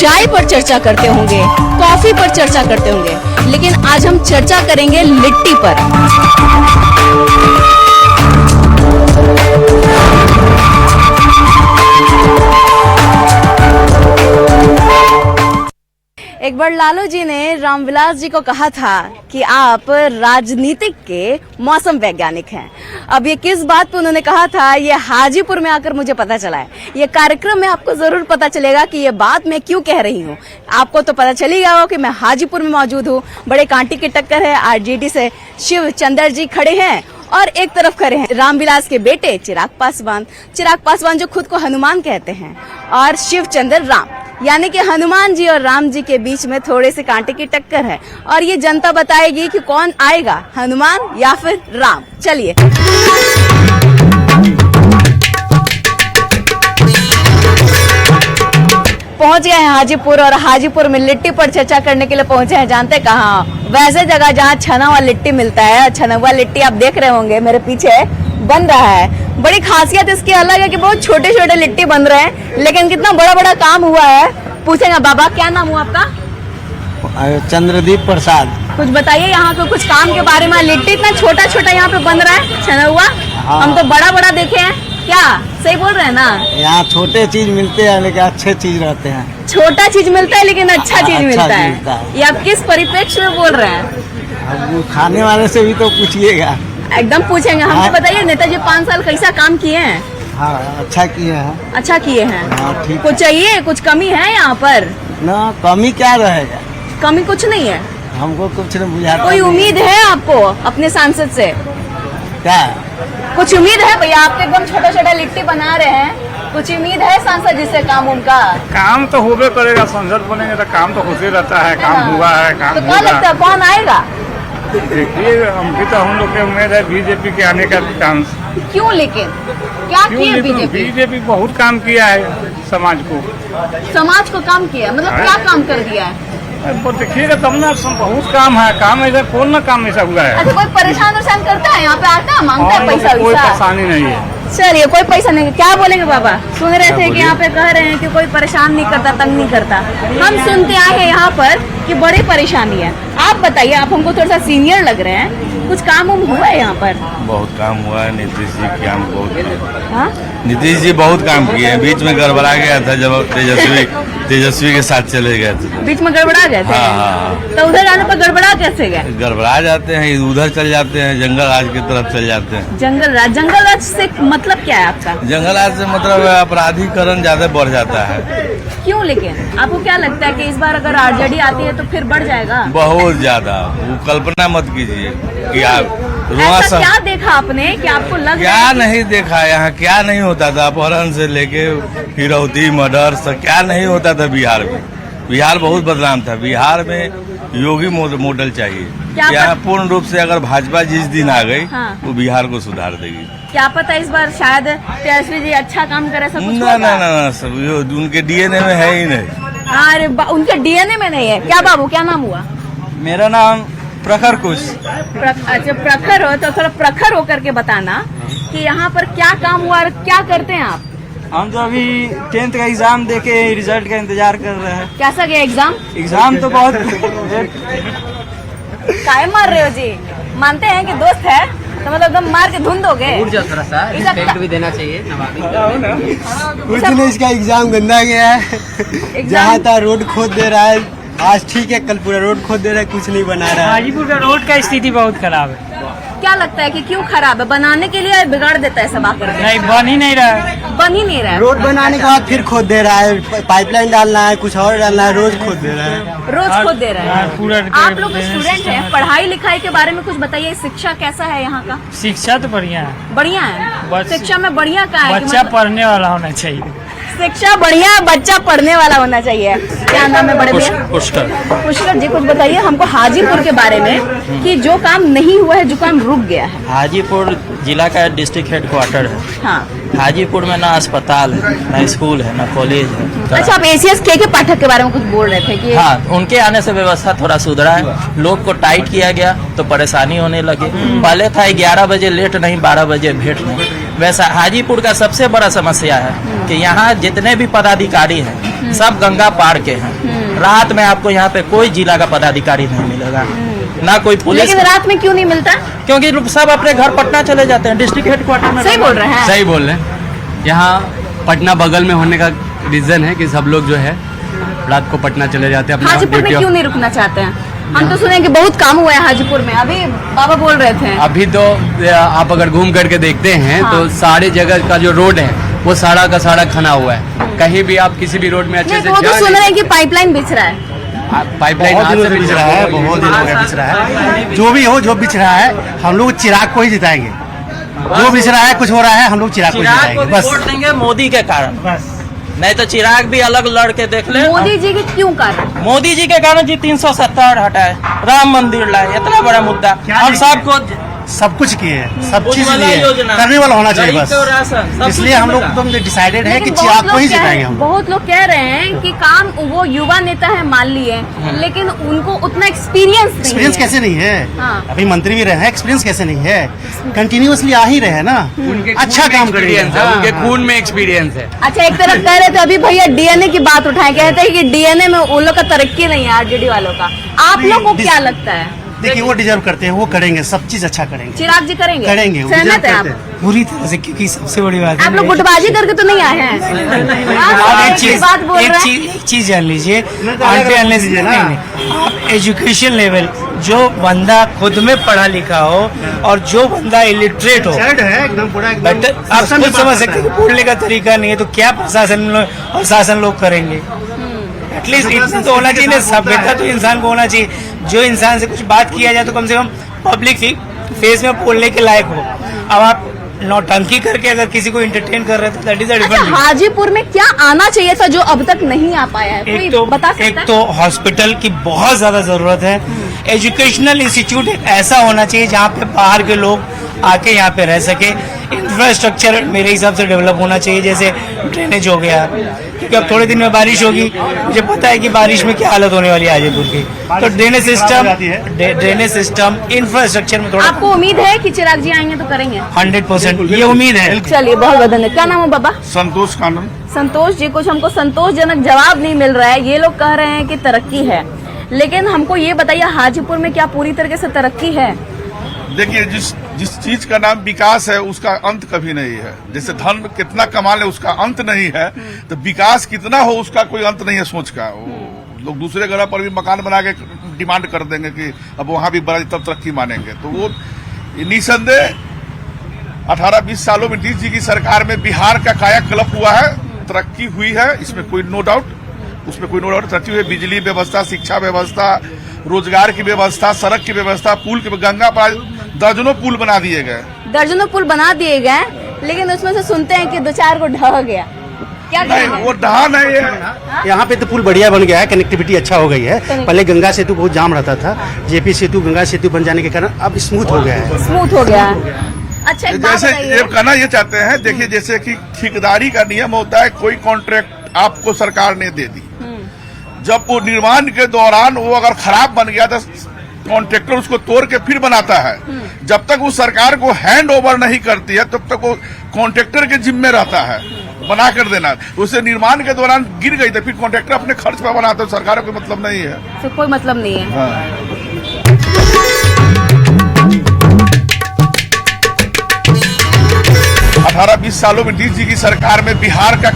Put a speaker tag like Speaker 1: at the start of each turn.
Speaker 1: चाय पर चर्चा करते होंगे, कॉफी पर चर्चा करते होंगे, लेकिन आज हम चर्चा करेंगे लिट्टी पर। एक बार लालू जी ने रामविलास जी को कहा था कि आप राजनीतिक के मौसम वैज्ञानिक हैं। अब ये किस बात पर उन्होंने कहा था, ये हाजीपुर में आकर मुझे पता चला है। ये कार्यक्रम में आपको जरूर पता चलेगा कि ये बात मैं क्यों कह रही हूँ। आपको तो पता चल ही गया हो कि मैं हाजीपुर में मौजूद हूँ। बड़े कांटे की टक्कर है। आरजेडी से शिव चंद्र जी खड़े हैं और एक तरफ खड़े हैं रामविलास के बेटे चिराग पासवान जो खुद को हनुमान कहते हैं, और शिव चंद्र राम, यानी कि हनुमान जी और राम जी के बीच में थोड़े से कांटे की टक्कर है। और ये जनता बताएगी कि कौन आएगा, हनुमान या फिर राम। चलिए पहुंच गए हैं हाजीपुर, और हाजीपुर में लिट्टी पर चर्चा करने के लिए पहुंचे हैं। जानते कहाँ? वैसे जगह जहाँ छना हुआ लिट्टी मिलता है। छना हुआ लिट्टी आप देख रहे होंगे मेरे पीछे बन रहा है। बड़ी खासियत इसकी अलग है कि बहुत छोटे छोटे लिट्टी बन रहे हैं, लेकिन कितना बड़ा बड़ा काम हुआ है। पूछेंगे बाबा, क्या नाम हुआ आपका?
Speaker 2: चंद्रदीप प्रसाद।
Speaker 1: कुछ बताइए यहाँ पे कुछ काम के बारे में। लिट्टी इतना छोटा छोटा यहाँ पे बन रहा है, छना हुआ।
Speaker 2: हाँ। हम
Speaker 1: तो बड़ा बड़ा देखे हैं। क्या सही बोल रहे हैं ना?
Speaker 2: यहाँ छोटे चीज मिलते हैं लेकिन अच्छे चीज रहते हैं।
Speaker 1: छोटा चीज मिलता है लेकिन अच्छा चीज मिलता है।
Speaker 2: है।
Speaker 1: ये आप किस परिप्रेक्ष्य में बोल रहे हैं?
Speaker 2: अब वो खाने वाले से भी तो पूछिएगा।
Speaker 1: एकदम पूछेंगे। हमको बताइए, नेताजी 5 साल कैसा काम किए हैं?
Speaker 2: हाँ, अच्छा किए हैं।
Speaker 1: अच्छा किए हैं।
Speaker 2: हाँ, ठीक।
Speaker 1: कुछ चाहिए? कुछ कमी है यहाँ पर?
Speaker 2: ना, कमी क्या रहेगा?
Speaker 1: कमी कुछ नहीं है।
Speaker 2: हमको कुछ नहीं बुझाता।
Speaker 1: कोई उम्मीद है आपको अपने सांसद से?
Speaker 2: क्या
Speaker 1: कुछ उम्मीद है भैया? आप तो एकदम छोटा छोटा लिट्टी बना रहे हैं, कुछ उम्मीद है सांसद जी से? काम उनका
Speaker 3: काम तो होबे करेगा। संसद बनेंगे तो काम तो होते रहता है। काम हुआ है, काम
Speaker 1: तो क्या लगता है कौन आएगा?
Speaker 3: देखिए, हम लोग के उम्मीद है बीजेपी के आने का चांस।
Speaker 1: क्यों? लेकिन क्या किए बीजेपी?
Speaker 3: बीजेपी बहुत काम किया है समाज को।
Speaker 1: समाज को काम किया मतलब क्या काम कर दिया है?
Speaker 3: देखिएगा तब ना, बहुत काम है। काम ऐसा कौन ना काम ऐसा हुआ है।
Speaker 1: अच्छा, कोई परेशान करता है यहाँ पे? आता है, मांगता है पैसा?
Speaker 3: कोई परेशानी नहीं है।
Speaker 1: चलिए, कोई पैसा नहीं। क्या बोलेंगे बाबा? सुन रहे थे कि यहाँ पे कह रहे हैं कि कोई परेशान नहीं करता, तंग नहीं करता। हम सुनते आए हैं यहाँ पर कि बड़ी परेशानी है। आप बताइए, आप हमको थोड़ा सा सीनियर लग रहे हैं, कुछ काम हुआ है यहाँ पर?
Speaker 4: बहुत काम हुआ है। नीतीश जी काम बहुत।
Speaker 1: हाँ,
Speaker 4: नीतीश जी बहुत काम किए हैं। बीच में गड़बड़ा गया था जब तेजस्वी के साथ चले गए थे।
Speaker 1: बीच में गड़बड़ा गए थे।
Speaker 4: हाँ।
Speaker 1: तो उधर जाने पर गड़बड़ा कैसे गए?
Speaker 4: गड़बड़ा जाते हैं, उधर चल जाते हैं, जंगल राज की तरफ चल जाते हैं।
Speaker 1: जंगल राज से मतलब क्या है आपका?
Speaker 4: जंगल राज से मतलब अपराधीकरण ज्यादा बढ़ जाता है।
Speaker 1: क्यों? लेकिन आपको क्या लगता है कि इस बार अगर आरजेडी आती है तो फिर बढ़ जाएगा?
Speaker 4: बहुत ज्यादा। वो कल्पना मत कीजिए कि आप
Speaker 1: ऐसा क्या देखा आपने कि आपको लग
Speaker 4: क्या नहीं देखा। यहाँ क्या नहीं होता था, अपहरण से लेके फिरौती, मर्डर सब क्या नहीं होता था बिहार में। बिहार बहुत बदनाम था। बिहार में योगी मॉडल चाहिए। यहाँ पूर्ण रूप से अगर भाजपा जिस दिन आ गई,
Speaker 1: हाँ।
Speaker 4: वो बिहार को सुधार देगी।
Speaker 1: क्या पता इस बार शायद तेजस्वी जी अच्छा काम करे, सब कुछ
Speaker 4: ना सब उनके डीएनए में है ही नहीं।
Speaker 1: अरे उनके डीएनए में नहीं है क्या? बाबू क्या नाम हुआ?
Speaker 2: मेरा नाम प्रखर कुश।
Speaker 1: अच्छा, प्रखर हो तो थोड़ा प्रखर होकर के बताना कि यहाँ पर क्या काम हुआ और क्या करते हैं आप?
Speaker 2: हम तो अभी 10th का एग्जाम देके रिजल्ट का इंतजार कर रहे हैं।
Speaker 1: कैसा गया एग्जाम?
Speaker 2: एग्जाम तो बहुत
Speaker 1: काय मार रहे हो जी? मानते हैं कि दोस्त है तो मतलब एकदम मार के धुन दोगे?
Speaker 5: थोड़ा सा रिस्पेक्ट भी देना चाहिए।
Speaker 2: कुछ नहीं, इसका एग्जाम गंदा गया है। जहाँ था रोड खोद दे रहा है। आज ठीक है, कल पूरा रोड खोद दे रहा है, कुछ नहीं बना रहा है।
Speaker 5: हाजीपुर का रोड का स्थिति बहुत खराब है।
Speaker 1: क्या लगता है कि क्यों खराब है? बनाने के लिए बिगाड़ देता है सब आकर?
Speaker 5: नहीं, बन ही नहीं रहा है।
Speaker 1: बन ही नहीं रहा है।
Speaker 2: रोड बनाने के बाद फिर खोद दे रहा है। पाइपलाइन डालना है, कुछ और डालना है, रोज खोद दे रहा है।
Speaker 1: रोज खोद दे रहा है।
Speaker 5: पूरा
Speaker 1: आप लोग स्टूडेंट हैं, पढ़ाई लिखाई के बारे में कुछ बताइए। शिक्षा कैसा है यहाँ का?
Speaker 5: शिक्षा तो बढ़िया है।
Speaker 1: बढ़िया है।
Speaker 5: बस
Speaker 1: शिक्षा में बढ़िया का है कि
Speaker 5: बच्चा पढ़ने वाला होना चाहिए।
Speaker 1: शिक्षा बढ़िया, बच्चा पढ़ने वाला होना चाहिए। क्या नाम है बड़े भैया? पुष्कर जी, कुछ बताइए हमको हाजीपुर के बारे में कि जो काम नहीं हुआ है, जो काम रुक गया है।
Speaker 6: हाजीपुर जिला का डिस्ट्रिक्ट हेडक्वार्टर है।
Speaker 1: हाँ।
Speaker 6: हाजीपुर में ना अस्पताल है, ना स्कूल है, ना कॉलेज है।
Speaker 1: अच्छा, आप ACS के पाठक के बारे में कुछ बोल रहे थे कि?
Speaker 6: हाँ, उनके आने से व्यवस्था थोड़ा सुधरा है। लोग को टाइट किया गया तो परेशानी होने लगी। पहले था 11 बजे लेट नहीं, 12 बजे भेंट नहीं। वैसा हाजीपुर का सबसे बड़ा समस्या है कि यहाँ जितने भी पदाधिकारी हैं सब गंगा पार के हैं। रात में आपको यहाँ पे कोई जिला का पदाधिकारी नहीं मिलेगा, ना कोई पुलिस।
Speaker 1: लेकिन रात में क्यों नहीं मिलता?
Speaker 6: क्योंकि सब अपने घर पटना चले जाते हैं, डिस्ट्रिक्ट हेडक्वार्टर में।
Speaker 1: सही बोल रहे हैं।
Speaker 7: सही बोल रहे हैं। यहाँ पटना बगल में होने का रीजन है कि सब लोग जो है रात को पटना चले जाते हैं।
Speaker 1: हाजीपुर में क्यों नहीं रुकना चाहते हैं? हम तो सुने कि बहुत काम हुआ है हाजीपुर में, अभी बाबा बोल रहे थे।
Speaker 7: अभी तो आप अगर घूम करके देखते हैं
Speaker 1: हाँ।
Speaker 7: तो सारे जगह का जो रोड है वो सारा का सारा खना हुआ है। कहीं भी आप किसी भी रोड में अच्छे
Speaker 1: नहीं,
Speaker 7: से
Speaker 1: तो वो तो
Speaker 7: जा
Speaker 1: सुन
Speaker 7: नहीं-
Speaker 1: रहे हैं कि पाइपलाइन बिछ रहा है।
Speaker 7: पाइपलाइन
Speaker 2: बहुत
Speaker 7: हाथ
Speaker 2: दिनों
Speaker 7: से
Speaker 2: से बिछ रहा है, बहुत दिनों हो गया बिछ रहा है। जो भी हो, जो बिछ रहा है, हम लोग चिराग को ही जिताएंगे। जो बिछ रहा है, कुछ हो रहा है, हम लोग चिराग को
Speaker 6: चिराग को
Speaker 2: जिताएंगे
Speaker 6: भी
Speaker 2: बस।
Speaker 6: वोट देंगे मोदी के कारण, नहीं तो चिराग भी अलग लड़ के देख ले।
Speaker 1: मोदी जी के क्यों कारण?
Speaker 6: मोदी जी के कारण जी 370 हटाए, राम मंदिर लाए, इतना बड़ा मुद्दा। हम सबको
Speaker 2: सब कुछ किए हैं, सब चीज
Speaker 6: उज्ज्वला
Speaker 2: लिए
Speaker 6: योजना,
Speaker 2: करने वाला होना चाहिए
Speaker 6: गरीब
Speaker 2: बस।
Speaker 6: को राशन, सब
Speaker 2: इसलिए
Speaker 6: कुछ
Speaker 2: हम लोग
Speaker 6: मिला।
Speaker 2: एकदम डिसाइडेड है कि
Speaker 1: लेकिन
Speaker 2: चिराग
Speaker 1: बहुत
Speaker 2: को ही
Speaker 1: लोग
Speaker 2: जिताएंगे हम लोग।
Speaker 1: बहुत लोग कह रहे हैं कि काम वो युवा नेता है मान लिए, लेकिन उनको उतना एक्सपीरियंस नहीं
Speaker 2: एक्सपीरियंस
Speaker 1: है।
Speaker 2: कैसे नहीं है?
Speaker 1: हाँ।
Speaker 2: अभी मंत्री भी रहे हैं, एक्सपीरियंस कैसे नहीं है? कंटिन्यूअसली आ ही रहे हैं ना,
Speaker 7: उनके
Speaker 2: अच्छा
Speaker 7: खून में
Speaker 2: काम करेंगे।
Speaker 7: experience है,
Speaker 2: हाँ,
Speaker 7: उनके
Speaker 2: हाँ।
Speaker 7: खून में एक्सपीरियंस है।
Speaker 1: अच्छा, एक तरफ कह रहे थे अभी भैया डीएनए की बात उठाए, कहते हैं कि डीएनए में उन लोग का तरक्की नहीं है, आरजेडी वालों का। आप लोग को क्या लगता है?
Speaker 2: देखिए वो डिजर्व करते हैं, वो करेंगे, सब चीज अच्छा करेंगे।
Speaker 1: चिराग जी करेंगे?
Speaker 2: करेंगे, वो
Speaker 1: सहमत
Speaker 2: deserve
Speaker 1: है आप?
Speaker 2: करते हैं।
Speaker 5: पूरी तरह से, क्योंकि सबसे बड़ी बात
Speaker 1: आप लोग गुटबाजी करके तो नहीं आए हैं?
Speaker 5: आप
Speaker 1: आप
Speaker 5: एक
Speaker 1: एक
Speaker 5: चीज
Speaker 1: बात बोल रहे हैं।
Speaker 5: एक चीज जान लीजिए,
Speaker 2: तो
Speaker 5: आंटे
Speaker 2: अलग
Speaker 5: अनलेस
Speaker 2: चीज़ है ना।
Speaker 5: आप एजुकेशन लेवल, जो बंदा खुद में पढ़ा लिखा हो और जो बंदा इलिटरेट हो,
Speaker 2: Absurd है एकदम, पूरा एकदम।
Speaker 5: बट आप
Speaker 2: शासन
Speaker 5: खुद
Speaker 2: में
Speaker 5: समझ
Speaker 2: बात
Speaker 5: सकते
Speaker 2: करता
Speaker 5: हैं कि बोलने का तरीका नहीं है, तो क्या प्रशासन लोग करेंगे? एटलीस्ट इतना तो होना चाहिए ना, सभ्यता तो इंसान को होना चाहिए। जो इंसान से कुछ बात किया जाए तो कम से कम पब्लिक फेस में बोलने के लायक हो। अब आप नौटंकी करके अगर किसी को एंटरटेन कर रहे हैं तो दैट इज अ
Speaker 1: अच्छा,
Speaker 5: डिफरेंट।
Speaker 1: हाजीपुर में क्या आना चाहिए था जो अब तक नहीं आ पाया है? कोई बता सकता
Speaker 5: एक
Speaker 1: है?
Speaker 5: तो हॉस्पिटल की बहुत ज्यादा जरूरत है। एजुकेशनल इंस्टीट्यूट ऐसा होना चाहिए जहाँ पे बाहर के लोग आके यहाँ पे रह सके। इंफ्रास्ट्रक्चर मेरे हिसाब से डेवलप होना चाहिए, जैसे ड्रेनेज हो गया, क्योंकि अब थोड़े दिन में बारिश होगी, मुझे पता है कि बारिश में क्या हालत होने वाली है हाजीपुर की। तो ड्रेनेज सिस्टम इंफ्रास्ट्रक्चर में थोड़ा
Speaker 1: आपको उम्मीद है कि चिराग जी आएंगे तो करेंगे?
Speaker 5: 100% ये उम्मीद है।
Speaker 1: चलिए, बहुत बहुत धन्यवाद। क्या नाम है बाबा?
Speaker 3: संतोष कानून।
Speaker 1: संतोष जी, कुछ हमको संतोषजनक जवाब नहीं मिल रहा है। ये लोग कह रहे हैं कि तरक्की है, लेकिन हमको ये बताइए हाजीपुर में क्या पूरी तरीके से तरक्की है?
Speaker 8: देखिए, जिस चीज का नाम विकास है उसका अंत कभी नहीं है। जैसे धन कितना कमा ले उसका अंत नहीं है, तो विकास कितना हो उसका कोई अंत नहीं है सोच का। वो लोग दूसरे ग्रह पर भी मकान बना के डिमांड कर देंगे कि अब वहां भी बड़ा तब तरक्की मानेंगे। तो वो निसंदेह 18-20 सालों में नीतीश जी की सरकार में बिहार का कायाकल्प हुआ है, तरक्की हुई है, इसमें कोई नो डाउट, उसमें कोई नो डाउट तरक्की हुई। बिजली व्यवस्था, शिक्षा व्यवस्था, रोजगार की व्यवस्था, सड़क की व्यवस्था, पुल की, गंगा पर दर्जनों पुल बना दिए गए।
Speaker 1: दर्जनों पुल बना दिए गए, लेकिन उसमें से सुनते हैं कि 2-4 को ढह गया। क्या
Speaker 8: नहीं,
Speaker 1: कहेंगे?
Speaker 8: वो ढहा नहीं है।
Speaker 2: यहाँ पे तो पुल बढ़िया बन गया है, कनेक्टिविटी अच्छा हो गई है। पहले गंगा सेतु बहुत जाम रहता था, जेपी सेतु, गंगा सेतु बन जाने के कारण अब स्मूथ हो गया है।
Speaker 1: स्मूथ हो गया है। अच्छा, एक बात
Speaker 8: जैसे
Speaker 1: बताइए।
Speaker 8: ये कहना ये चाहते हैं, देखिए जैसे कि ठेकेदारी का नियम होता है, कोई कॉन्ट्रैक्ट आपको सरकार ने दे दी, जब वो निर्माण के दौरान वो अगर खराब बन गया तो कॉन्ट्रैक्टर उसको तोड़ के फिर बनाता है। जब तक वो सरकार को हैंड ओवर नहीं करती है तब तक वो कॉन्ट्रैक्टर के जिम्मे रहता है बना कर देना। उसे निर्माण के दौरान गिर गई तो फिर कॉन्ट्रैक्टर अपने खर्च पर बनाता है, सरकार को मतलब नहीं है।
Speaker 1: तो कोई मतलब नहीं है।
Speaker 8: हाँ। 18-20 सालों में नीतीश जी की सरकार में बिहार का